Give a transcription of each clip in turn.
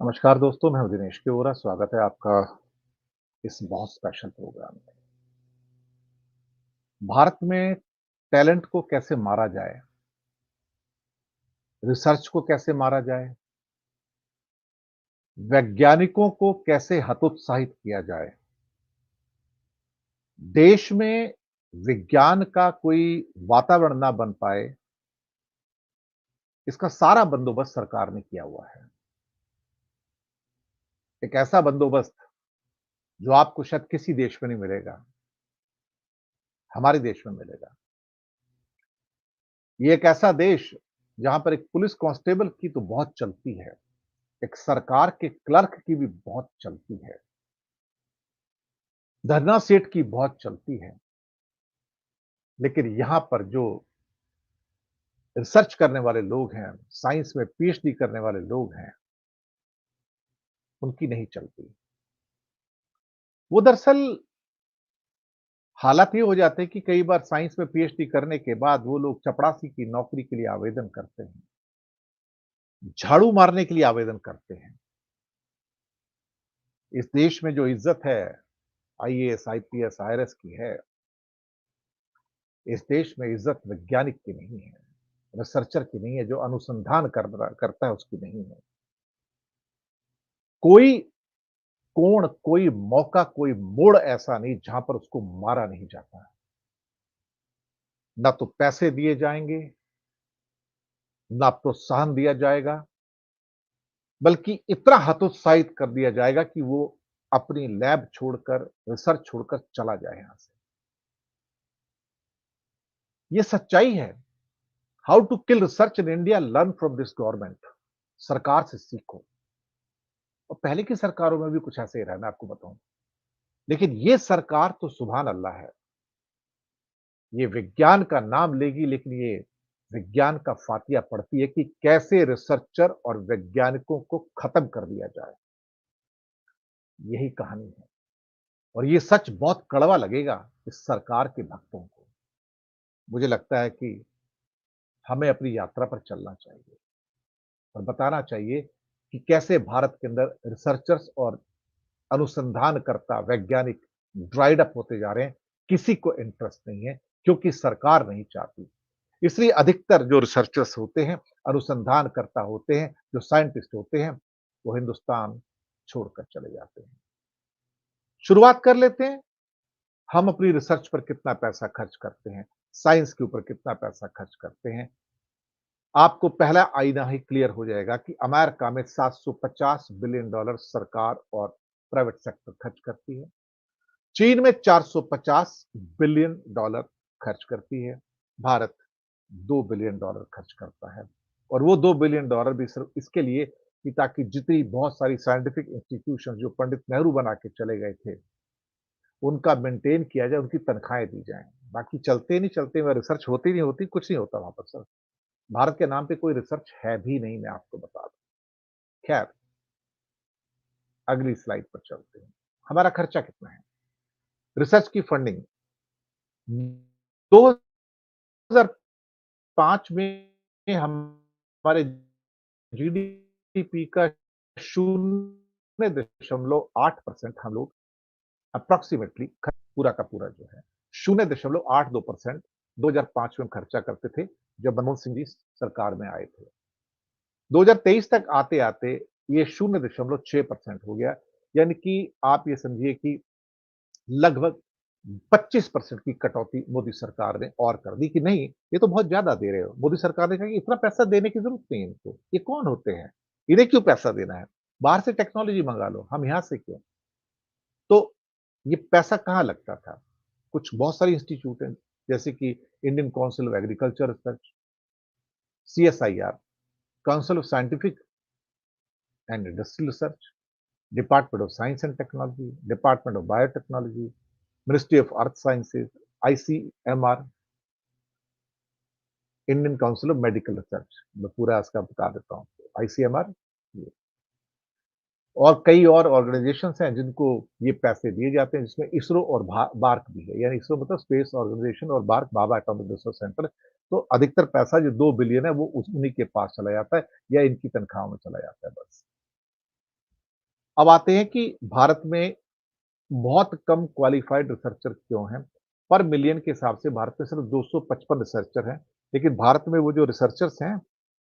नमस्कार दोस्तों, मैं हूं दिनेश केवरा। स्वागत है आपका इस बहुत स्पेशल प्रोग्राम में। भारत में टैलेंट को कैसे मारा जाए, रिसर्च को कैसे मारा जाए, वैज्ञानिकों को कैसे हतोत्साहित किया जाए, देश में विज्ञान का कोई वातावरण ना बन पाए, इसका सारा बंदोबस्त सरकार ने किया हुआ है। एक ऐसा बंदोबस्त जो आपको शायद किसी देश में नहीं मिलेगा, हमारे देश में मिलेगा। ये एक ऐसा देश जहां पर एक पुलिस कांस्टेबल की तो बहुत चलती है, एक सरकार के क्लर्क की भी बहुत चलती है, धरना सेठ की बहुत चलती है। लेकिन यहां पर जो रिसर्च करने वाले लोग हैं, साइंस में पीएचडी करने वाले लोग हैं, उनकी नहीं चलती। वो दरअसल हालात ये हो जाते हैं कि कई बार साइंस में पीएचडी करने के बाद वो लोग चपड़ासी की नौकरी के लिए आवेदन करते हैं, झाड़ू मारने के लिए आवेदन करते हैं। इस देश में जो इज्जत है आईएएस, आईपीएस, आईआरएस की है, इस देश में इज्जत वैज्ञानिक की नहीं है, रिसर्चर की नहीं है, जो अनुसंधान करता है उसकी नहीं है। कोई कोण, कोई मौका, कोई मोड़ ऐसा नहीं जहां पर उसको मारा नहीं जाता। ना तो पैसे दिए जाएंगे, ना प्रोत्साहन दिया जाएगा, बल्कि इतना हतोत्साहित कर दिया जाएगा कि वो अपनी लैब छोड़कर, रिसर्च छोड़कर चला जाए यहां से। ये सच्चाई है। How to kill research in India, learn from this government. सरकार से सीखो। और पहले की सरकारों में भी कुछ ऐसे ही रहा, मैं आपको बताऊं। लेकिन ये सरकार तो सुभान अल्लाह है। ये विज्ञान का नाम लेगी, लेकिन ये विज्ञान का फातिया पढ़ती है कि कैसे रिसर्चर और वैज्ञानिकों को खत्म कर दिया जाए। यही कहानी है। और ये सच बहुत कड़वा लगेगा इस सरकार के भक्तों को। मुझे लगता है कि हमें अपनी यात्रा पर चलना चाहिए और बताना चाहिए कि कैसे भारत के अंदर रिसर्चर्स और अनुसंधानकर्ता, वैज्ञानिक ड्राइड अप होते जा रहे हैं। किसी को इंटरेस्ट नहीं है, क्योंकि सरकार नहीं चाहती। इसलिए अधिकतर जो रिसर्चर्स होते हैं, अनुसंधानकर्ता होते हैं, जो साइंटिस्ट होते हैं, वो हिंदुस्तान छोड़कर चले जाते हैं। शुरुआत कर लेते हैं, हम अपनी रिसर्च पर कितना पैसा खर्च करते हैं, साइंस के ऊपर कितना पैसा खर्च करते हैं। आपको पहला आईना ही क्लियर हो जाएगा कि अमेरिका में $750 बिलियन सरकार और प्राइवेट सेक्टर खर्च करती है। चीन में $450 बिलियन खर्च करती है। भारत $2 बिलियन खर्च करता है। और वो $2 बिलियन भी सिर्फ इसके लिए कि ताकि जितनी बहुत सारी साइंटिफिक इंस्टीट्यूशन जो पंडित नेहरू बना के चले गए थे, उनका मेंटेन किया जाए, उनकी तनख्वाहें दी जाएँ। बाकी चलते नहीं चलते, वह रिसर्च होती नहीं होती, कुछ नहीं होता वहाँ पर सर। भारत के नाम पे कोई रिसर्च है भी नहीं, मैं आपको बता दूँ। खैर, अगली स्लाइड पर चलते हैं। हमारा खर्चा कितना है? रिसर्च की फंडिंग 2005 में हमारे जीडीपी का 0.8% हम लोग अप्रॉक्सिमेटली पूरा का पूरा जो है 0.82% 2005 में खर्चा करते थे, जब मनमोहन सिंह जी सरकार में आए थे। 2023 तक आते-आते ये 0.6% हो गया। यानी कि आप ये समझिए कि लगभग 25% की कटौती मोदी सरकार ने और कर दी कि नहीं, ये तो बहुत ज़्यादा दे रहे हो। मोदी सरकार ने कहा कि इतना पैसा देने की ज़रूरत नहीं है इनको। ये कौन होते हैं? इन्हें क्यों पैसा देना है? बाहर से टेक्नोलॉजी मंगा लो, हम यहाँ से क्यों? तो ये पैसा कहाँ लगता था? कुछ बहुत सारी इंस्टीट्यूट हैं, जैसे कि Indian council of agriculture research, CSIR, council of scientific and industrial research, department of science and technology, department of biotechnology, ministry of earth sciences, ICMR, Indian council of medical research. मैं पूरा इसका बता देता हूँ। ICMR ये और कई और ऑर्गेनाइजेशंस हैं जिनको ये पैसे दिए जाते हैं, जिसमें इसरो और बार्क भी है। यानी इसरो मतलब स्पेस ऑर्गेनाइजेशन और BARC Bhabha atomic research centre. तो अधिकतर पैसा जो 2 बिलियन है वो उन्हीं के पास चला जाता है या इनकी तनख्वाहों में चला जाता है बस। अब आते हैं कि भारत में बहुत कम क्वालिफाइड रिसर्चर क्यों हैं? पर मिलियन के हिसाब से भारत में सिर्फ 255 रिसर्चर हैं, लेकिन भारत में वो जो रिसर्चर्स हैं,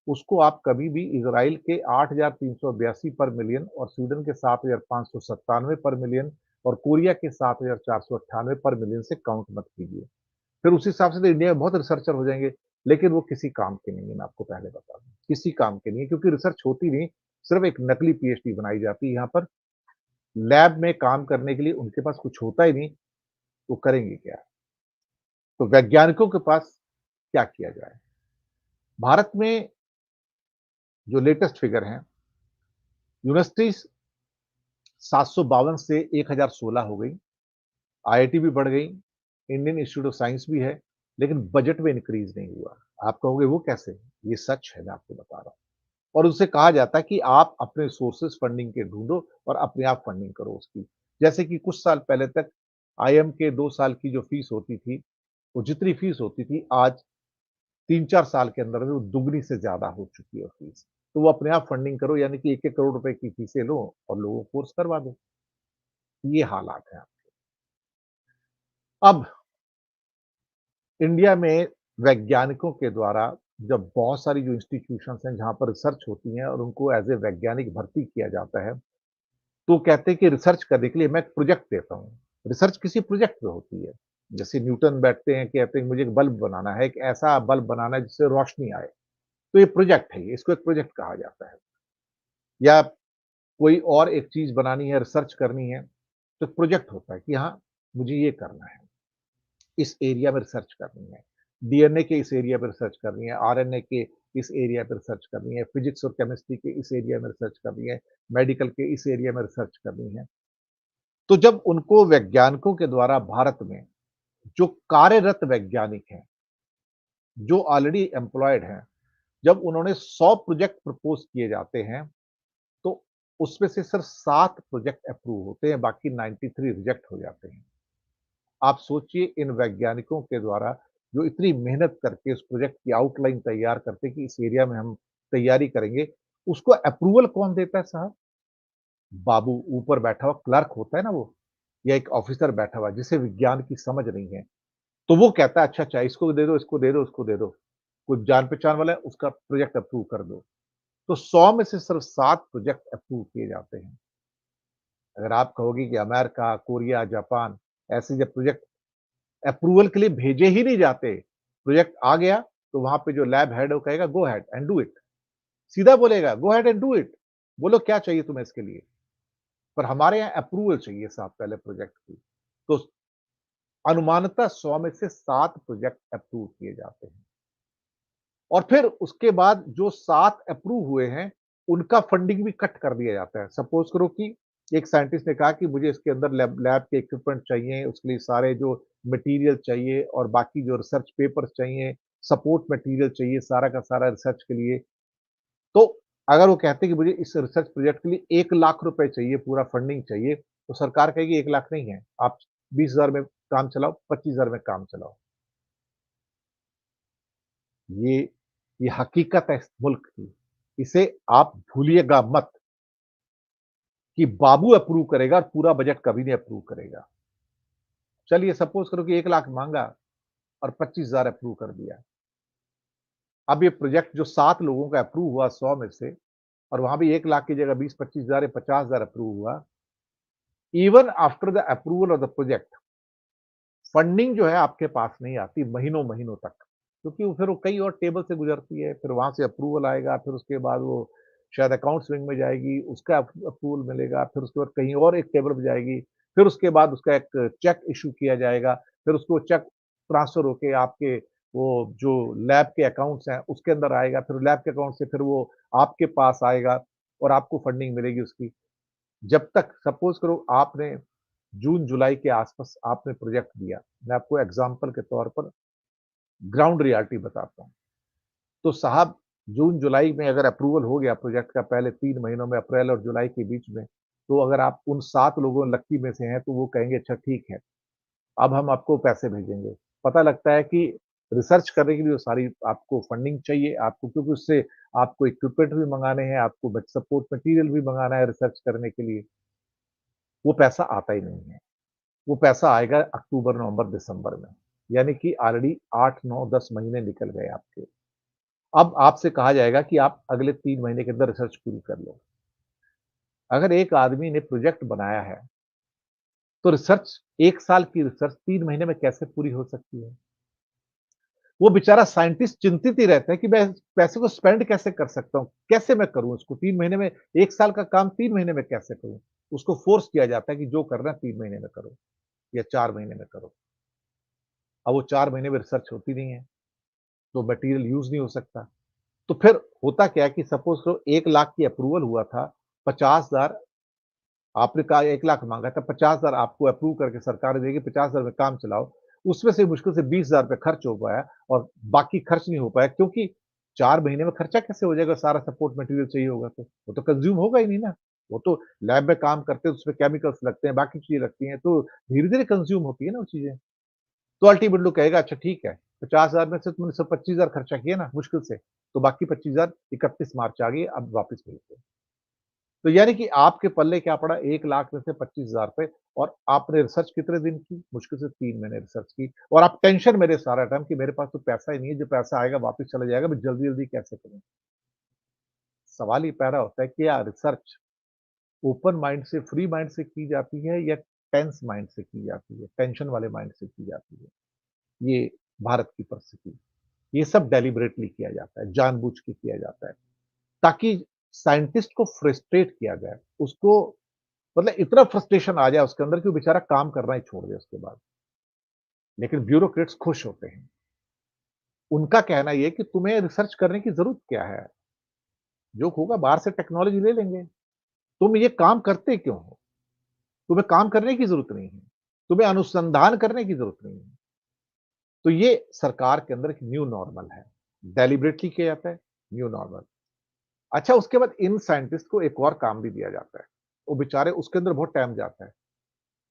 उसको आप कभी भी इज़राइल के 8,382 पर मिलियन और स्वीडन के 7,597 पर मिलियन और कोरिया के 7,498 पर मिलियन से काउंट मत कीजिए। फिर उस हिसाब से तो इंडिया में बहुत रिसर्चर हो जाएँगे, लेकिन वो किसी काम के नहीं है, मैं आपको पहले बता दूँ। किसी काम के नहीं है क्योंकि रिसर्च होती नहीं, सिर्फ़ एक नकली पीएचडी बनाई जाती है यहाँ पर। लैब में काम करने के लिए उनके पास कुछ होता ही नहीं, वो करेंगे क्या? तो वैज्ञानिकों के पास क्या किया जाए? भारत में जो लेटेस्ट फिगर हैं, यूनिवर्सिटीज़ 752 से 1016 हो गई, आईआईटी भी बढ़ गई, इंडियन इंस्टीट्यूट ऑफ साइंस भी है, लेकिन बजट में इंक्रीज़ नहीं हुआ। आप कहोगे वो कैसे? ये सच है, मैं आपको बता रहा हूँ। और उससे कहा जाता है कि आप अपने सोर्सेज़ फंडिंग के ढूँढो और अपने आप फंडिंग करो उसकी। जैसे कि कुछ साल पहले तक आईआईएम के 2 साल की जो फीस होती थी, वो जितनी फीस होती थी, आज 3-4 साल के अंदर में वो दुगनी से ज़्यादा हो चुकी है फीस। तो वो अपने आप फंडिंग करो यानी कि 1-1 करोड़ रुपए की फीसें लो और लोगों को कोर्स करवा दो। ये हालात हैं। अब इंडिया में वैज्ञानिकों के द्वारा जब बहुत सारी जो इंस्टीट्यूशंस हैं जहाँ पर रिसर्च होती है और उनको एज़ ए वैज्ञानिक भर्ती किया जाता है, तो कहते हैं कि रिसर्च करने के लिए मैं एक प्रोजेक्ट देता हूँ। रिसर्च किसी प्रोजेक्ट पे होती है। जैसे न्यूटन बैठते हैं, कहते हैं मुझे एक बल्ब बनाना है, एक ऐसा बल्ब बनाना है जिससे रोशनी आए। तो ये प्रोजेक्ट है ये, इसको एक प्रोजेक्ट कहा जाता है। या कोई और एक चीज़ बनानी है, रिसर्च करनी है, तो प्रोजेक्ट होता है कि हाँ, मुझे ये करना है, इस एरिया में रिसर्च करनी है। डीएनए के इस एरिया पे रिसर्च करनी है, आरएनए के इस एरिया पे रिसर्च करनी है, फिज़िक्स और केमिस्ट्री के इस एरिया में रिसर्च करनी है, मेडिकल के इस एरिया में रिसर्च करनी है। तो जब उनको वैज्ञानिकों के द्वारा भारत में जो कार्यरत वैज्ञानिक हैं, जो ऑलरेडी एम्प्लॉयड हैं, जब उन्होंने 100 प्रोजेक्ट प्रपोज़ किए जाते हैं, तो उसमें से सिर्फ 7 प्रोजेक्ट अप्रूव होते हैं, बाकी 93 रिजेक्ट हो जाते हैं। आप सोचिए इन वैज्ञानिकों के द्वारा जो इतनी मेहनत करके उस प्रोजेक्ट की आउटलाइन तैयार करते हैं कि इस एरिया में हम तैयारी करेंगे, उसको अप्रूवल कौन देता है साहब? बाबू ऊपर बैठा हुआ क्लर्क होता है ना वो, या एक ऑफिसर बैठा हुआ है जिसे विज्ञान की समझ नहीं है। तो वो कहता है अच्छा, अच्छा इसको दे दो, इसको दे दो, इसको दे दो। कोई जान-पहचान वाला है उसका प्रोजेक्ट अप्रूव कर दो। तो 100 में से सिर्फ 7 प्रोजेक्ट अप्रूव किए जाते हैं। अगर आप कहोगे कि अमेरिका, कोरिया, जापान ऐसे जब प्रोजेक्ट अप्रूवल के लिए भेजे ही नहीं जाते, प्रोजेक्ट आ गया तो वहाँ पे जो लैब हेड है वो कहेगा go ahead and do it. सीधा बोलेगा go ahead and do it. बोलो क्या चाहिए तुम्हें इसके लिए? पर हमारे यहाँ अप्रूवल चाहिए साहब पहले प्रोजेक्ट की। तो अनुमानतः 100 में से 7 प्रोजेक्ट अप्रूव किए जाते हैं। और फिर उसके बाद जो 7 अप्रूव हुए हैं, उनका फंडिंग भी कट कर दिया जाता है। सपोज़ करो कि एक साइंटिस्ट ने कहा कि मुझे इसके अंदर लैब लैब के इक्विपमेंट चाहिए, उसके लिए सारे जो मटीरियल चाहिए और बाकी जो रिसर्च पेपर्स चाहिए, सपोर्ट मटीरियल चाहिए सारा का सारा रिसर्च के लिए। तो अगर वो कहते हैं कि मुझे इस रिसर्च प्रोजेक्ट के लिए 1 लाख रुपए चाहिए, पूरा फंडिंग चाहिए, तो सरकार कहेगी 1 लाख नहीं है, आप 20,000 में काम चलाओ, 25,000 में काम चलाओ। ये ये हकीकत है इस मुल्क की। इसे आप भूलिएगा मत कि बाबू अप्रूव करेगा और पूरा बजट कभी नहीं अप्रूव करेगा। चलिए सपोज़ करो कि 1 लाख माँगा और 25,000 अप्रूव कर दिया। अब ये प्रोजेक्ट जो 7 लोगों का अप्रूव हुआ 100 में से और वहाँ भी 1 लाख की जगह 20-25,000 या 50,000 अप्रूव हुआ। Even after the approval of the project, funding जो है आपके पास नहीं आती महीनों-महीनों तक। क्योंकि वो फिर वो कई और टेबल से गुज़रती है, फिर वहाँ से अप्रूवल आएगा, फिर उसके बाद वो शायद अकाउंट्स विंग में जाएगी, उसका अप्रूवल मिलेगा, फिर उसके बाद कहीं और एक टेबल पे जाएगी, फिर उसके बाद उसका एक चेक इश्यू किया जाएगा, फिर उसको चेक ट्रांसफ़र होके आपके वो जो लैब के अकाउंट्स हैं, उसके अंदर आएगा, फिर लैब के अकाउंट से फिर वो आपके पास आएगा और आपको फंडिंग मिलेगी उसकी। जब तक सपोज़ करो आपने जून-जुलाई के आस-पास आपने प्रोजेक्ट दिया, मैं आपको एग्ज़ाम्पल के तौर पर ग्राउंड रियलिटी बताता हूँ। तो साहब जून-जुलाई में अगर अप्रूवल हो गया प्रोजेक्ट का पहले 3 महीनों में अप्रैल और जुलाई के बीच में, तो अगर आप उन 7 लोगों लकी में से हैं, तो वो कहेंगे अच्छा ठीक है, अब हम आपको पैसे भेजेंगे। पता लगता है कि रिसर्च करने के लिए वो सारी आपको फंडिंग चाहिए, आपको क्योंकि उससे आपको इक्विपमेंट भी मँगाने हैं, आपको बट सपोर्ट मटीरियल भी मँगाना है रिसर्च करने के लिए। वो पैसा आता ही नहीं है। वो पैसा आएगा अक्टूबर, नवंबर, दिसंबर में। यानी कि ऑलरेडी 8, 9, 10 महीने निकल गए आपके। अब आपसे कहा जाएगा कि आप अगले 3 महीने के अंदर रिसर्च पूरी कर लो। अगर एक आदमी ने प्रोजेक्ट बनाया है, तो रिसर्च 1 साल की रिसर्च 3 महीने में कैसे पूरी हो सकती है? वो बेचारा साइंटिस्ट चिंतित ही रहता है कि मैं पैसे को स्पेंड कैसे कर सकता हूँ? कैसे मैं करूँ इसको? 3 महीने में 1 साल का काम 3 महीने में कैसे करूँ? उसको फ़ोर्स किया जाता है कि जो करना है 3 महीने में करो या 4 महीने में करो। अब वो 4 महीने में रिसर्च होती नहीं है, तो मटीरियल यूज़ नहीं हो सकता। तो फिर होता क्या है कि सपोज़ करो 1 लाख की अप्रूवल हुआ था, 50,000 आपने कहा 1 लाख माँगा था, 50,000 आपको अप्रूव करके सरकार देगी, 50,000 में काम चलाओ। उसमें से मुश्किल से 20,000 रुपए खर्च हो पाया और बाकी खर्च नहीं हो पाया क्योंकि 4 महीने में खर्चा कैसे हो जाएगा? सारा सपोर्ट मटेरियल चाहिए होगा तो। वो तो कंज़्यूम होगा ही नहीं ना। वो तो लैब में काम करते हैं, उसमें केमिकल्स लगते हैं, बाकी चीज़ें लगती हैं, तो धीरे-धीरे कंज़्यूम होती है ना वो चीज़ें। तो अल्टीमेटली लोग कहेगा अच्छा ठीक है, 50,000 में से तुमने सिर्फ 25,000 खर्चा किया ना मुश्किल से, तो बाकी 25,000 31 मार्च आ गई, अब वापस भेज दो। तो यानी कि आपके पल्ले क्या पड़ा 1 लाख में से 25,000 रुपए और आपने रिसर्च कितने दिन की? मुश्किल से 3 महीने रिसर्च की और आप टेंशन में रहे सारा टाइम कि मेरे पास तो पैसा ही नहीं है, जो पैसा आएगा वापस चला जाएगा, मैं जल्दी-जल्दी कैसे करूँ? सवाल ये पैदा होता है कि क्या रिसर्च ओपन माइंड से, फ्री माइंड से की जाती है या टेंस माइंड से की जाती है, टेंशन वाले माइंड से की जाती है? ये भारत की परिस्थिति। ये सब डेलिबरेटली किया जाता है, जानबूझ के किया जाता है, ताकि साइंटिस्ट को फ्रस्ट्रेट किया जाए, उसको मतलब इतना फ्रस्ट्रेशन आ जाए उसके अंदर कि वो बेचारा काम करना ही छोड़ दे उसके बाद। लेकिन ब्यूरोक्रेट्स खुश होते हैं। उनका कहना ये है कि तुम्हें रिसर्च करने की ज़रूरत क्या है? जो होगा बाहर से टेक्नोलॉजी ले लेंगे। तुम ये काम करते क्यों हो? तुम्हें काम करने की ज़रूरत नहीं है। तुम्हें अनुसंधान करने की ज़रूरत नहीं है। तो ये सरकार के अंदर एक न्यू नॉर्मल है। डेलिबरेटली किया जाता है, न्यू नॉर्मल। अच्छा उसके बाद इन साइंटिस्ट को एक और काम भी दिया जाता है। वो बेचारे उसके अंदर बहुत टाइम जाता है।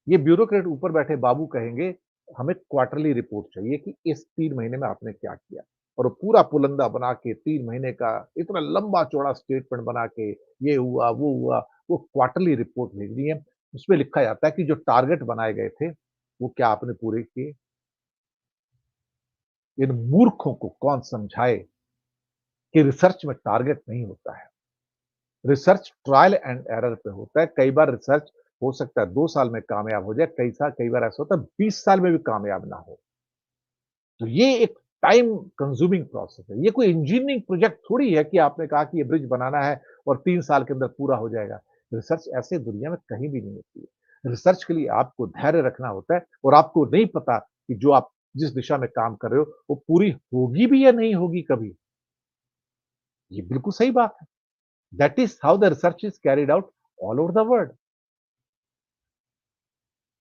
ये ब्यूरोक्रेट ऊपर बैठे बाबू कहेंगे, हमें क्वार्टरली रिपोर्ट चाहिए कि इस 3 महीने में आपने क्या किया? और वो पूरा पुलंदा बना के 3 महीने का इतना लंबा-चौड़ा स्टेटमेंट बना के, ये हुआ, वो क्वार्टरली रिपोर्ट भेजनी है। उसमें लिखा जाता है कि जो टारगेट बनाए गए थे, वो क्या आपने पूरे किए? इन मूर्खों को कौन समझाए कि रिसर्च में टारगेट नहीं होता है। रिसर्च ट्रायल एंड एरर पे होता है। कई बार रिसर्च हो सकता है 2 साल में कामयाब हो जाए, कई बार ऐसा होता है 20 साल में भी कामयाब ना हो। तो ये एक टाइम कंज्यूमिंग प्रोसेस है। ये कोई इंजीनियरिंग प्रोजेक्ट थोड़ी है कि आपने कहा कि ये ब्रिज बनाना है और 3 साल के अंदर पूरा हो जाएगा। रिसर्च ऐसे दुनिया में कहीं भी नहीं होती है। रिसर्च के लिए आपको धैर्य रखना होता है और आपको नहीं पता कि जो आप जिस दिशा में काम कर रहे हो, वो पूरी होगी भी या नहीं होगी कभी। ये बिल्कुल सही बात है। That is how the research is carried out all over the world.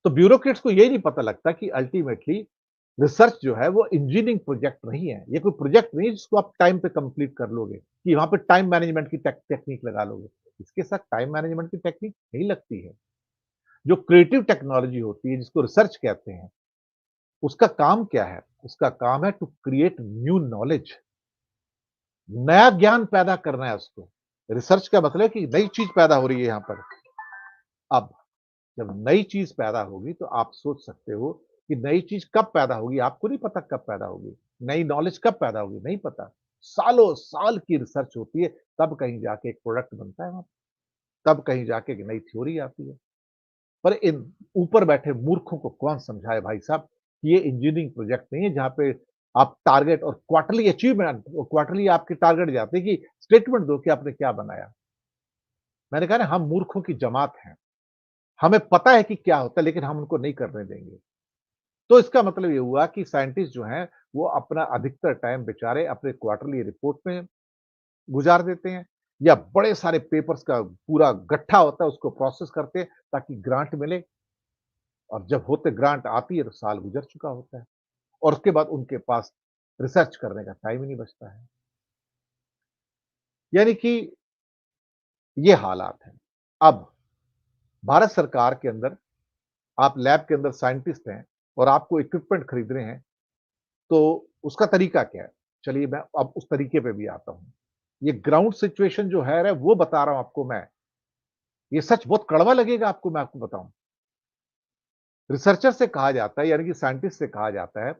तो ब्यूरोक्रेट्स को यही नहीं पता लगता कि अल्टीमेटली रिसर्च जो है वो इंजीनियरिंग प्रोजेक्ट नहीं है। ये कोई प्रोजेक्ट नहीं है जिसको आप टाइम पे कंप्लीट कर लोगे, कि वहाँ पे टाइम मैनेजमेंट की टेक्निक लगा लोगे। इसके साथ टाइम मैनेजमेंट की टेक्निक नहीं लगती है। जो क्रिएटिव टेक्नोलॉजी होती है जिसको रिसर्च कहते हैं, उसका काम क्या है? उसका काम है टू क्रिएट न्यू नॉलेज, नया ज्ञान पैदा करना है उसको। रिसर्च का मतलब है कि नई चीज़ पैदा हो रही है यहाँ पर। अब जब नई चीज़ पैदा होगी तो आप सोच सकते हो कि नई चीज़ कब पैदा होगी, आपको नहीं पता कब पैदा होगी। नई नॉलेज कब पैदा होगी, नहीं पता। सालों साल की रिसर्च होती है, तब कहीं जाके एक प्रोडक्ट बनता है वहाँ, तब कहीं जाके एक नई थ्योरी आती है। पर इन ऊपर बैठे मूर्खों को कौन समझाए भाई साहब कि ये इंजीनियरिंग प्रोजेक्ट नहीं है जहाँ पे आप टारगेट और क्वार्टरली अचीवमेंट क्वार्टरली आपके टारगेट जाते हैं कि स्टेटमेंट दो कि आपने क्या बनाया। मैंने कहा ना हम मूर्खों की जमात हैं। हमें पता है कि क्या होता है लेकिन हम उनको नहीं करने देंगे। तो इसका मतलब ये हुआ कि साइंटिस्ट जो हैं, वो अपना अधिकतर टाइम बेचारे अपने क्वार्टरली रिपोर्ट में गुज़ार देते हैं या बड़े सारे पेपर्स का पूरा गट्ठा होता है, उसको प्रोसेस करते हैं ताकि ग्रांट मिले और जब होते ग्रांट आती है तो साल गुज़र चुका होता है और उसके बाद उनके पास रिसर्च करने का टाइम ही नहीं बचता है। यानी कि ये हालात हैं। अब भारत सरकार के अंदर आप लैब के अंदर साइंटिस्ट हैं और आपको इक्विपमेंट खरीदने हैं तो उसका तरीका क्या है? चलिए मैं अब उस तरीके पे भी आता हूँ। ये ग्राउंड सिचुएशन जो है वो बता रहा हूँ आपको मैं। ये सच बहुत कड़वा लगेगा आपको मैं आपको बताऊँ। रिसर्चर से कहा जाता है यानी कि साइंटिस्ट से कहा जाता है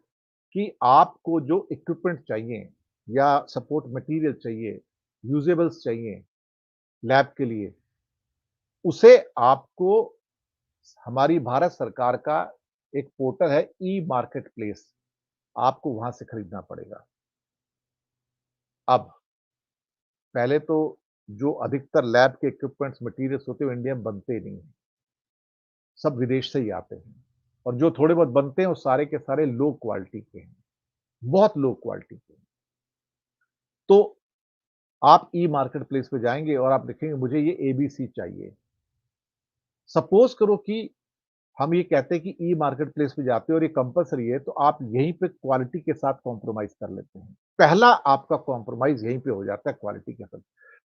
कि आपको जो इक्विपमेंट चाहिए या सपोर्ट मटेरियल चाहिए, यूजेबल्स चाहिए लैब के लिए, उसे आपको हमारी भारत सरकार का एक पोर्टल है ई मार्केट प्लेस, आपको वहाँ से खरीदना पड़ेगा। अब पहले तो जो अधिकतर लैब के इक्विपमेंट्स, मटीरियल्स होते हैं, वो इंडिया में बनते नहीं हैं, सब विदेश से ही आते हैं और जो थोड़े बहुत बनते हैं, वो सारे के सारे लो क्वालिटी के हैं, बहुत लो क्वालिटी के हैं। तो आप ई मार्केट प्लेस पे जाएँगे और आप लिखेंगे मुझे ये एबीसी चाहिए। सपोज़ करो कि हम ये कहते हैं कि ई मार्केट प्लेस पे जाते हो और ये कंपल्सरी है, तो आप यहीं पे क्वालिटी के साथ कॉम्प्रोमाइज़ कर लेते हैं। पहला आपका कॉम्प्रोमाइज़ यहीं पे हो जाता है क्वालिटी के साथ।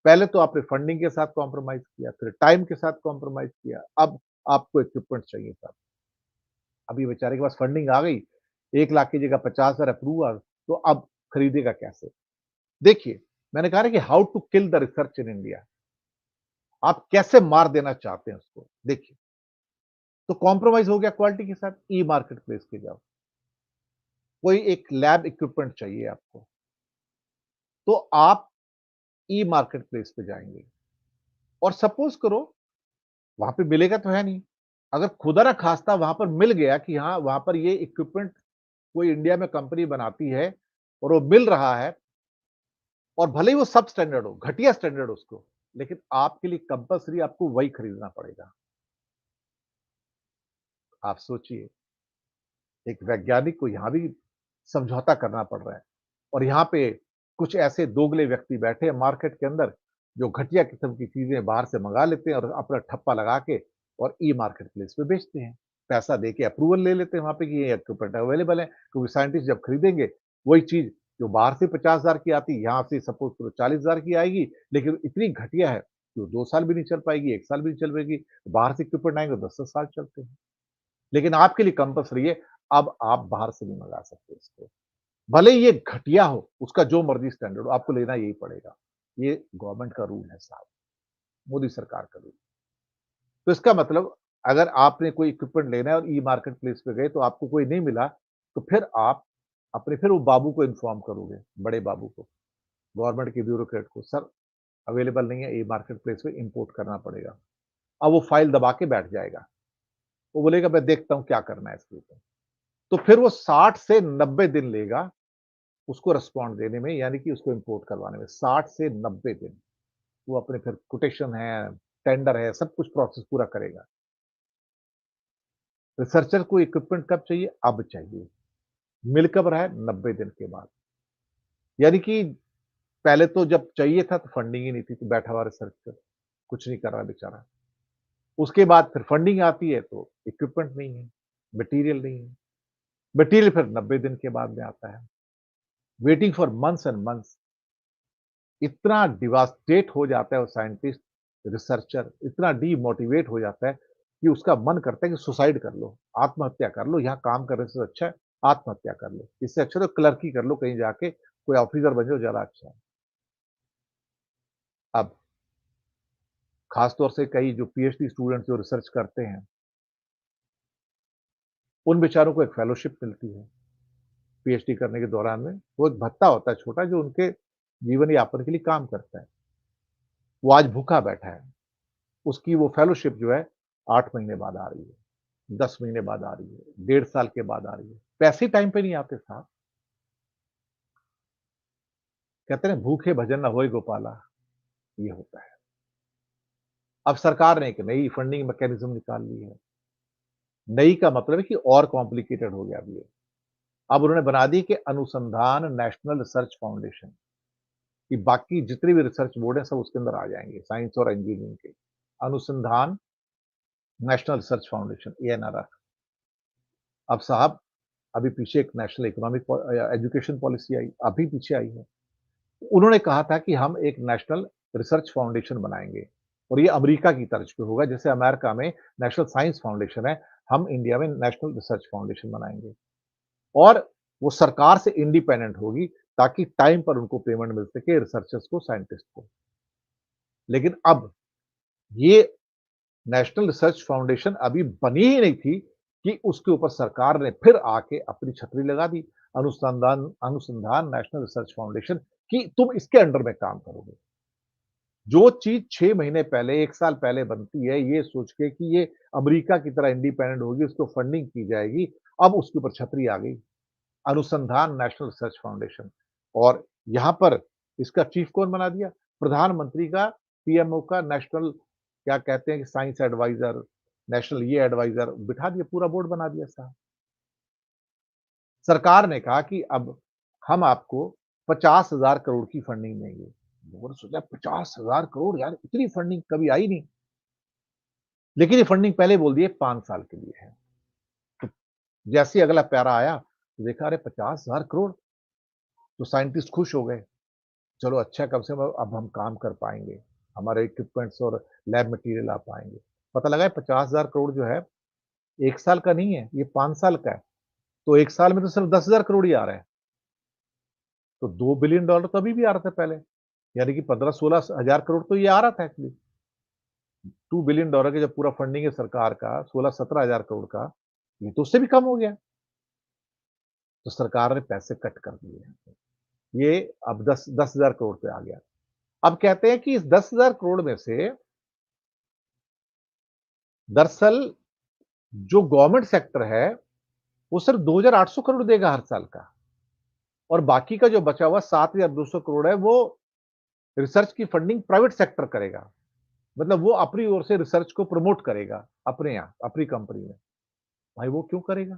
पहले तो आपने फंडिंग के साथ कॉम्प्रोमाइज़ किया, फिर टाइम के साथ कॉम्प्रोमाइज़ किया, अब आपको इक्विपमेंट चाहिए साहब। अब ये बेचारे के पास फंडिंग आ गई, 1 लाख की जगह 50,000 अप्रूव हुआ, तो अब खरीदेगा कैसे? देखिए, मैंने कहा ना कि how to kill the research in India. आप कैसे मार देना चाहते हैं उसको? देखिए, तो कॉम्प्रोमाइज़ हो गया क्वालिटी के साथ, ई मार्केट प्लेस पे जाओ। कोई एक लैब इक्विपमेंट चाहिए आपको, तो आप ई मार्केट प्लेस पे जाएँगे और सपोज़ करो वहाँ पे मिलेगा तो है नहीं। अगर खुदा ना खास्ता वहाँ पर मिल गया कि हाँ, वहाँ पर ये इक्विपमेंट कोई इंडिया में कंपनी बनाती है और वो मिल रहा है और भले ही वो सब स्टैंडर्ड हो, घटिया स्टैंडर्ड हो उसको, लेकिन आपके लिए कंपल्सरी आपको वही खरीदना पड़ेगा। आप सोचिए, एक वैज्ञानिक को यहाँ भी समझौता करना पड़ रहा है और यहाँ पे कुछ ऐसे दोगले व्यक्ति बैठे हैं मार्केट के अंदर, जो घटिया किस्म की चीज़ें बाहर से मँगा लेते हैं और अपना ठप्पा लगा के और ई मार्केट प्लेस पे बेचते हैं। पैसा दे के अप्रूवल ले लेते हैं वहाँ पे कि ये इक्विपमेंट अवेलेबल है, क्योंकि साइंटिस्ट जब खरीदेंगे, वही चीज़ जो बाहर से 50,000 की आती है, यहाँ से सपोज़ करो 40,000 की आएगी, लेकिन इतनी घटिया है, कि वो 2 साल भी नहीं चल पाएगी, 1 साल भी नहीं चल पाएगी। बाहर से इक्विपमेंट आएँगे, 10-10 साल चलते हैं। लेकिन आपके लिए कंपल्सरी है, अब आप बाहर से नहीं मँगा सकते इसको। भले ही ये घटिया हो, उसका जो मर्ज़ी स्टैंडर्ड हो, आपको लेना यही पड़ेगा। ये गवर्नमेंट का रूल है साहब, मोदी सरकार का रूल। तो इसका मतलब अगर आपने कोई इक्विपमेंट लेना है और ई मार्केट प्लेस पे गए तो आपको कोई नहीं मिला, तो फिर आप अपने फिर वो बाबू को इन्फॉर्म करोगे, बड़े बाबू को, गवर्नमेंट के ब्यूरोक्रेट को, सर अवेलेबल नहीं है, ई मार्केट प्लेस पे इम्पोर्ट करना पड़ेगा। अब वो फाइल दबा के बैठ जाएगा। वो बोलेगा मैं देखता हूँ क्या करना है इसके ऊपर। तो फिर वो 60 से 90 दिन लेगा उसको रिस्पॉन्ड देने में यानी कि उसको इम्पोर्ट करवाने में 60 से 90 दिन। वो अपने फिर कोटेशन है, टेंडर है, सब कुछ प्रोसेस पूरा करेगा। रिसर्चर को इक्विपमेंट कब चाहिए? अब चाहिए। मिल कब रहा है? 90 दिन के बाद। यानी कि पहले तो जब चाहिए था तो फंडिंग ही नहीं थी, तो बैठा हुआ रिसर्चर, कुछ नहीं कर रहा बेचारा। उसके बाद फिर फंडिंग आती है तो इक्विपमेंट नहीं है, मटीरियल नहीं है। मटीरियल फिर 90 दिन के बाद में आता है। Waiting for months and months. इतना डिवास्टेट हो जाता है वो साइंटिस्ट, रिसर्चर इतना डीमोटिवेट हो जाता है कि उसका मन करता है कि सुसाइड कर लो, आत्महत्या कर लो, यहाँ काम करने से अच्छा है आत्महत्या कर लो। इससे अच्छा तो क्लर्की कर लो कहीं जाके, कोई ऑफिसर बन जाओ ज़्यादा अच्छा है। अब खास तौर से कई जो पीएचडी स्टूडेंट्स जो रिसर्च करते हैं, उन बेचारों को एक फेलोशिप मिलती है, पीएचडी करने के दौरान में। वो एक भत्ता होता है छोटा जो उनके जीवन यापन के लिए काम करता है। वो आज भूखा बैठा है, उसकी वो फेलोशिप जो है 8 महीने बाद आ रही है। 10 महीने बाद आ रही है, 1.5 साल के बाद आ रही है। पैसे टाइम पे नहीं आते साहब। कहते हैं भूखे भजन न होए गोपाला, ये होता है। अब सरकार ने एक नई फंडिंग मैकेनिज़्म निकाल ली है। नई का मतलब है कि और कॉम्प्लिकेटेड हो गया अब ये। अब उन्होंने बना दी कि अनुसंधान नेशनल रिसर्च फाउंडेशन, कि बाकी जितने भी रिसर्च बोर्ड हैं सब उसके अंदर आ जाएँगे, साइंस और इंजीनियरिंग के। अनुसंधान नेशनल रिसर्च फाउंडेशन एएनआरएफ। अब साहब अभी पीछे एक नेशनल इकोनॉमिक एजुकेशन पॉलिसी आई, अभी पीछे आई है। उन्होंने कहा था कि हम एक नेशनल रिसर्च फाउंडेशन बनाएँगे और ये अमेरिका की तर्ज पे होगा, जैसे अमेरिका में नेशनल साइंस फाउंडेशन है, हम इंडिया में नेशनल रिसर्च फाउंडेशन बनाएँगे और वो सरकार से इंडिपेंडेंट होगी ताकि टाइम पर उनको पेमेंट मिल सके रिसर्चर्स को, साइंटिस्ट को। लेकिन अब ये नेशनल रिसर्च फाउंडेशन अभी बनी ही नहीं थी कि उसके ऊपर सरकार ने फिर आके अपनी छतरी लगा दी, अनुसंधान अनुसंधान नेशनल रिसर्च फाउंडेशन, कि तुम इसके अंडर में काम करोगे। जो चीज़ 6 महीने पहले, 1 साल पहले बनती है, ये सोच के कि ये अमेरिका की तरह इंडिपेंडेंट होगी, उसको फंडिंग की जाएगी, अब उसके ऊपर छतरी आ गई, अनुसंधान नेशनल रिसर्च फाउंडेशन। और यहाँ पर इसका चीफ कौन बना दिया? प्रधानमंत्री का, पीएमओ का नेशनल, क्या कहते हैं कि साइंस एडवाइज़र, नेशनल ये एडवाइज़र बिठा दिया, पूरा बोर्ड बना दिया साहब। सरकार ने कहा कि अब हम आपको 50,000 करोड़ की फंडिंग देंगे। लोगों ने सोचा 50,000 करोड़ यार, इतनी फंडिंग कभी आई नहीं। लेकिन ये फंडिंग पहले बोल दिए 5 साल के लिए है। तो जैसे ही अगला पैरा आया, तो देखा अरे 50,000 करोड़, तो साइंटिस्ट खुश हो गए। चलो अच्छा, कम से कम अब हम काम कर पाएँगे। हमारे इक्विपमेंट्स और लैब मटीरियल आ पाएँगे। पता लगा है 50,000 करोड़ जो है, 1 साल का नहीं है, ये 5 साल का है। तो 1 साल में तो सिर्फ 10,000 करोड़ ही आ रहा है। तो $2 बिलियन तो अभी भी आ रहा था पहले। यानी कि 15-16 हज़ार करोड़ तो ये आ रहा था एक्चुअली। $2 बिलियन का जब पूरा फंडिंग है सरकार का 16-17 हज़ार करोड़ का, ये तो उससे भी कम हो गया। तो सरकार ने पैसे कट कर दिए हैं। ये अब 10 हज़ार करोड़ पे आ गया। अब कहते हैं कि इस 10,000 करोड़ में से दरअसल जो गवर्नमेंट सेक्टर है, वो सिर्फ 2,800 करोड़ देगा हर साल का, और बाकी का जो बचा हुआ 7,200 करोड़ है, वो रिसर्च की फंडिंग प्राइवेट सेक्टर करेगा। मतलब वो अपनी ओर से रिसर्च को प्रमोट करेगा, अपने यहाँ, अपनी कंपनी में। भाई वो क्यों करेगा?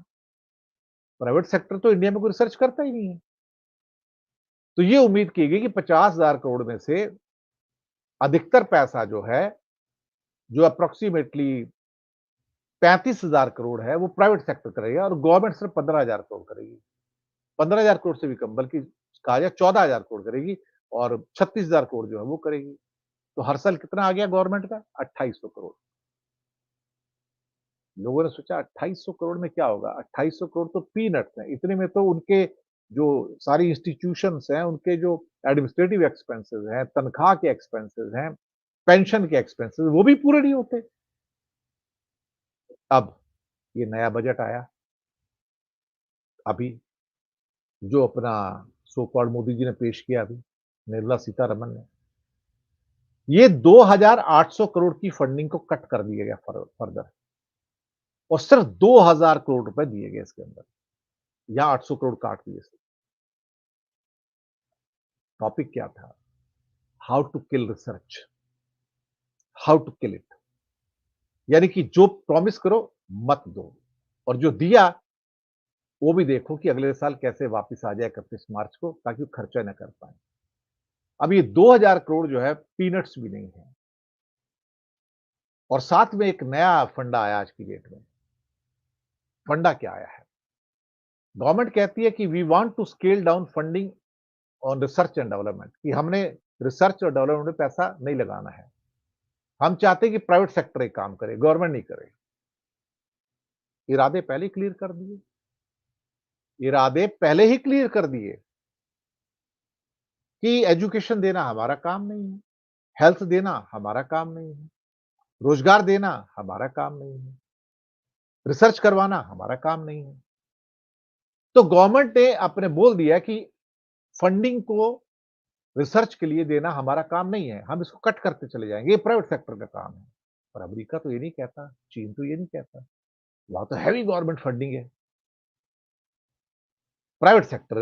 प्राइवेट सेक्टर तो इंडिया में कोई रिसर्च करता ही नहीं है। तो ये उम्मीद की गई कि 50,000 करोड़ में से अधिकतर पैसा जो है, जो अप्रॉक्सिमेटली 35,000 करोड़ है, वो प्राइवेट सेक्टर करेगा और गवर्नमेंट सिर्फ 15,000 करोड़ करेगी। 15,000 करोड़ से भी कम, बल्कि कहा जाए 14,000 करोड़ करेगी, और 36,000 करोड़ जो है वो करेगी। तो हर साल कितना आ गया गवर्नमेंट का? 2,800 करोड़। लोगों ने सोचा 2,800 करोड़ में क्या होगा? 2,800 करोड़ तो पीनट्स हैं। इतने में तो उनके जो सारी इंस्टीट्यूशंस हैं, उनके जो एडमिनिस्ट्रेटिव एक्सपेंसेस हैं, तनख्वाह के एक्सपेंसेस हैं, पेंशन के एक्सपेंसेस, वो भी पूरे नहीं होते। अब ये नया बजट आया, अभी जो अपना सो कॉल्ड मोदी जी ने पेश किया अभी, निर्मला सीतारमण ने, ये 2,800 करोड़ की फंडिंग को कट कर दिया गया फर्दर, और सिर्फ 2,000 करोड़ रुपए दिए गए इसके अंदर, या 800 करोड़ काट दिए। टॉपिक क्या था? How to kill research, how to kill it. यानी कि जो प्रॉमिस करो मत दो, और जो दिया वो भी देखो कि अगले साल कैसे वापस आ जाए 31 मार्च को, ताकि वो खर्चा न कर पाए। अब ये 2,000 करोड़ जो है पीनट्स भी नहीं है, और साथ में एक नया फंडा आया आज की डेट में। फंडा क्या आया है? गवर्नमेंट कहती है कि we want to scale down funding on research and development, कि हमने रिसर्च और डेवलपमेंट में पैसा नहीं लगाना है। हम चाहते हैं कि प्राइवेट सेक्टर ही काम करे, गवर्नमेंट नहीं करे। इरादे पहले ही क्लियर कर दिए। इरादे पहले ही क्लियर कर दिए कि एजुकेशन देना हमारा काम नहीं है, हेल्थ देना हमारा काम नहीं है, रोजगार देना हमारा काम नहीं है, रिसर्च करवाना हमारा काम नहीं है। तो गवर्नमेंट ने अपने बोल दिया कि फंडिंग को रिसर्च के लिए देना हमारा काम नहीं है, हम इसको कट करते चले जाएँगे, ये प्राइवेट सेक्टर का काम है। पर अमेरिका तो ये नहीं कहता, चीन तो ये नहीं कहता, वहाँ तो हेवी गवर्नमेंट फंडिंग है। प्राइवेट सेक्टर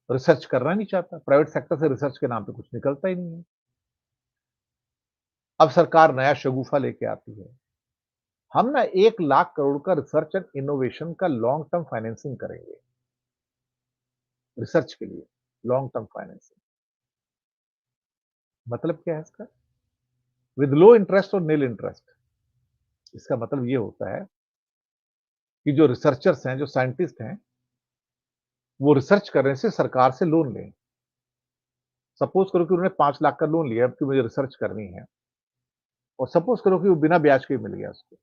रिसर्च करना नहीं चाहता, प्राइवेट सेक्टर से रिसर्च के नाम पे कुछ निकलता ही नहीं है। अब सरकार नया शगुफा लेके आती है। हम ना 1 लाख करोड़ का रिसर्च एंड इनोवेशन का लॉन्ग टर्म फाइनेंसिंग करेंगे, रिसर्च के लिए, लॉन्ग टर्म फाइनेंसिंग। मतलब क्या है इसका? विद लो इंटरेस्ट और निल इंटरेस्ट। इसका मतलब ये होता है कि जो रिसर्चर्स हैं, जो साइंटिस्ट हैं, वो रिसर्च करने से सरकार से लोन लें। सपोज़ करो कि उन्होंने 5 लाख का लोन लिया कि मुझे रिसर्च करनी है, और सपोज़ करो कि वो बिना ब्याज के मिल गया उसको।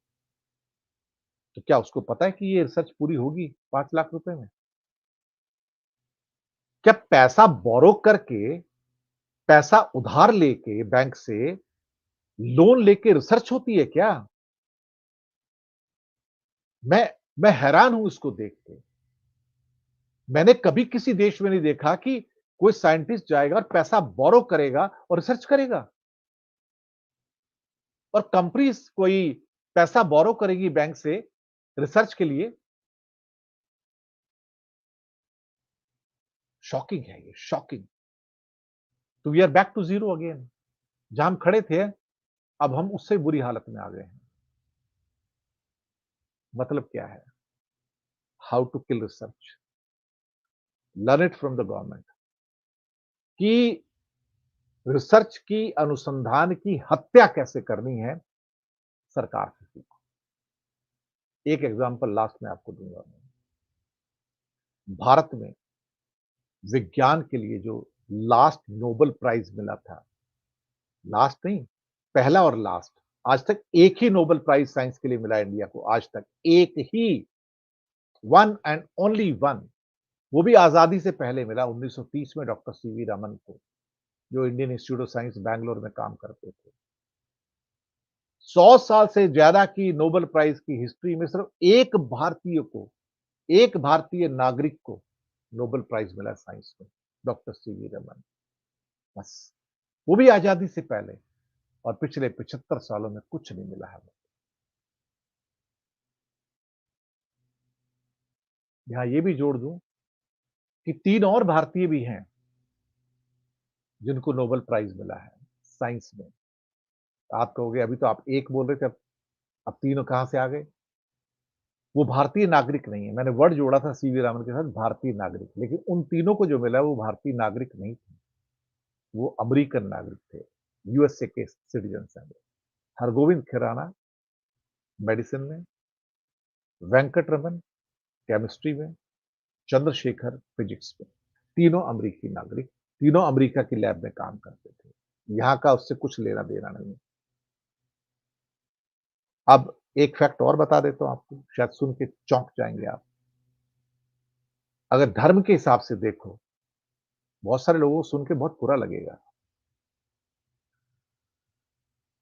तो क्या उसको पता है कि ये रिसर्च पूरी होगी 5 लाख रुपए में? क्या पैसा बोरो करके, पैसा उधार लेके बैंक से लोन लेके रिसर्च होती है क्या? मैं मैं हैरान हूं इसको देख के। मैंने कभी किसी देश में नहीं देखा कि कोई साइंटिस्ट जाएगा और पैसा बोरो करेगा और रिसर्च करेगा। और कंपनीज कोई पैसा बोरो करेगी बैंक से रिसर्च के लिए। शॉकिंग है ये, शॉकिंग। तो we are back to zero again. जहां हम खड़े थे, अब हम उससे बुरी हालत में आ गए हैं। मतलब क्या है? How to kill research, learn it from the government कि रिसर्च की, अनुसंधान की हत्या कैसे करनी है, सरकार से सीखो। एक एग्जांपल लास्ट में आपको दूंगा मैं। भारत में विज्ञान के लिए जो लास्ट नोबेल प्राइज मिला था, लास्ट नहीं, पहला और लास्ट, आज तक एक ही नोबेल प्राइज साइंस के लिए मिला है इंडिया को, आज तक एक ही, वन एंड ओनली वन। वो भी आजादी से पहले मिला 1930 में डॉक्टर सीवी रमन को, जो Indian institute of science Bangalore में काम करते थे। 100 साल से ज्यादा की नोबेल प्राइज की हिस्ट्री में सिर्फ एक भारतीय को, एक भारतीय नागरिक को नोबेल प्राइज मिला साइंस में, डॉक्टर सीवी रमन। बस, वो भी आजादी से पहले। और पिछले 75 सालों में कुछ नहीं मिला है। यहां ये भी जोड़ दूं कि 3 और भारतीय भी हैं जिनको नोबेल प्राइज मिला है साइंस में। आप कहोगे अभी तो आप एक बोल रहे थे, अब तीनों कहां से आ गए? वो भारतीय नागरिक नहीं है। मैंने वर्ड जोड़ा था सीवी रामन के साथ, भारतीय नागरिक, लेकिन उन तीनों को जो मिला वो भारतीय नागरिक नहीं थे, वो अमेरिकन नागरिक थे, यूएसए के सिटीजन हैं। हरगोविंद खुराना मेडिसिन में, वेंकट रमन केमिस्ट्री में, चंद्रशेखर फिजिक्स में। तीनों अमेरिकी नागरिक, तीनों अमेरिका की लैब में काम करते थे। यहाँ का उससे कुछ लेना देना नहीं है। अब एक फैक्ट और बता देता हूं आपको, शायद सुन के चौंक जाएंगे आप। अगर धर्म के हिसाब से देखो, बहुत सारे लोगों को सुन के बहुत बुरा लगेगा।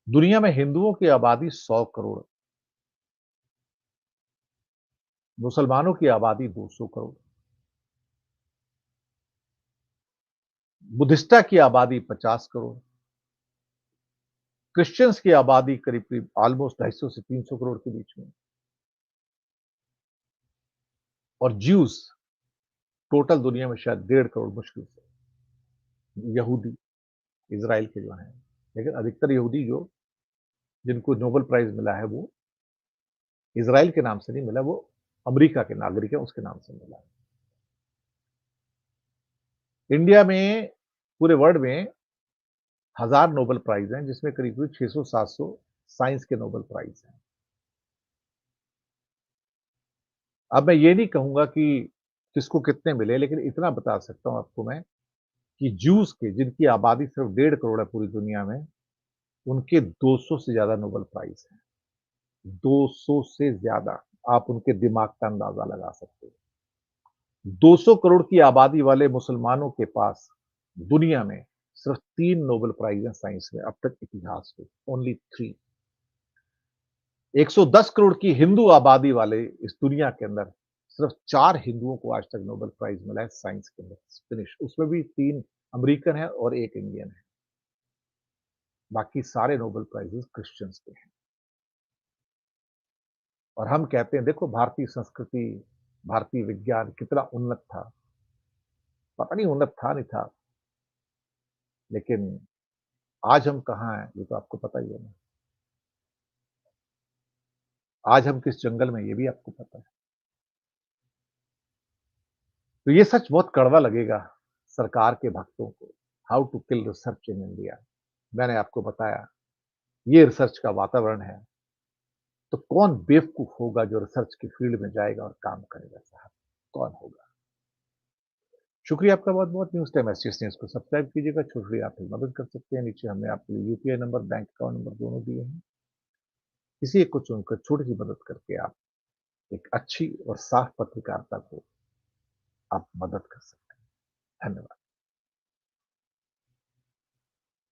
दुनिया में हिंदुओं की आबादी 100 करोड़, मुसलमानों की आबादी 200 करोड़, बुद्धिस्टा की आबादी 50 करोड़, क्रिश्चियंस की आबादी करीब करीब ऑलमोस्ट 250 से 300 करोड़ के बीच में, और ज्यूज टोटल दुनिया में शायद 1.5 करोड़ मुश्किल से। यहूदी इज़राइल के जो हैं, लेकिन अधिकतर यहूदी जो, जिनको नोबेल प्राइज मिला है, वो इज़राइल के नाम से नहीं मिला, वो अमेरिका के नागरिक हैं, उसके नाम से मिला है। इंडिया में, पूरे वर्ल्ड में 1000 नोबेल प्राइज हैं, जिसमें करीब करीब 600-700 साइंस के नोबेल प्राइज हैं। अब मैं ये नहीं कहूंगा कि किसको कितने मिले, लेकिन इतना बता सकता हूं आपको मैं कि ज्यूस के, जिनकी आबादी सिर्फ 1.5 करोड़ है पूरी दुनिया में, उनके 200 से ज्यादा नोबेल प्राइज हैं। 200 से ज्यादा। आप उनके दिमाग का अंदाजा लगा सकते हो। 200 करोड़ की आबादी वाले मुसलमानों के पास दुनिया में सिर्फ 3 नोबेल प्राइज हैं साइंस में अब तक इतिहास में, ओनली 3। 110 करोड़ की हिंदू आबादी वाले इस दुनिया के अंदर सिर्फ 4 हिंदुओं को आज तक नोबेल प्राइज मिला है साइंस के अंदर, फिनिश। उसमें भी 3 अमेरिकन है और 1 इंडियन है। बाकी सारे नोबेल प्राइजेस क्रिश्चियंस के हैं। और हम कहते हैं देखो भारतीय संस्कृति, भारतीय विज्ञान कितना उन्नत था। पता नहीं उन्नत था नहीं था, लेकिन आज हम कहाँ हैं ये तो आपको पता ही है ना। आज हम किस जंगल में ये भी आपको पता है। तो ये सच बहुत कड़वा लगेगा सरकार के भक्तों को। How to kill research in India. मैंने आपको बताया, ये रिसर्च का वातावरण है। तो कौन बेवकूफ होगा जो रिसर्च की फील्ड में जाएगा और काम करेगा साहब? कौन होगा? शुक्रिया आपका बहुत-बहुत। न्यूज़ टाइम एसटीएस न्यूज़ को सब्सक्राइब कीजिएगा। छोटी आप मदद कर सकते हैं। नीचे हमने आपके लिए UPI number, bank account number दोनों दिए हैं। किसी एक को चुनकर छोटी-सी मदद करके आप एक अच्छी और साफ पत्रकारिता को आप मदद कर सकते हैं। धन्यवाद।